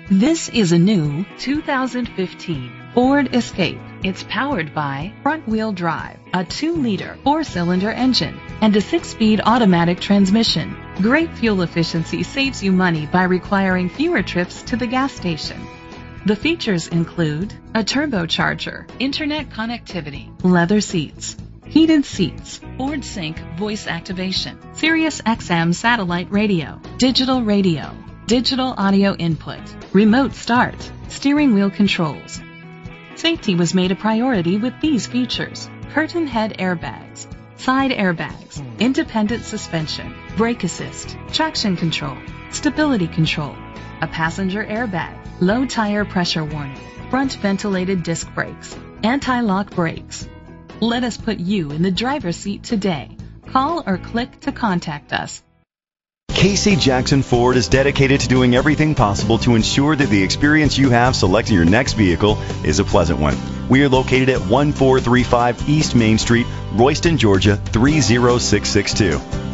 This is a new 2015 Ford Escape. It's powered by front-wheel drive, a 2-liter 4-cylinder engine, and a 6-speed automatic transmission. Great fuel efficiency saves you money by requiring fewer trips to the gas station. The features include a turbocharger, internet connectivity, leather seats, heated seats, Ford Sync voice activation, Sirius XM satellite radio, digital audio input, remote start, steering wheel controls. Safety was made a priority with these features: curtain head airbags, side airbags, independent suspension, brake assist, traction control, stability control, a passenger airbag, low tire pressure warning, front ventilated disc brakes, anti-lock brakes. Let us put you in the driver's seat today. Call or click to contact us. Casey Jackson Ford is dedicated to doing everything possible to ensure that the experience you have selecting your next vehicle is a pleasant one. We are located at 1435 East Main Street, Royston, Georgia 30662.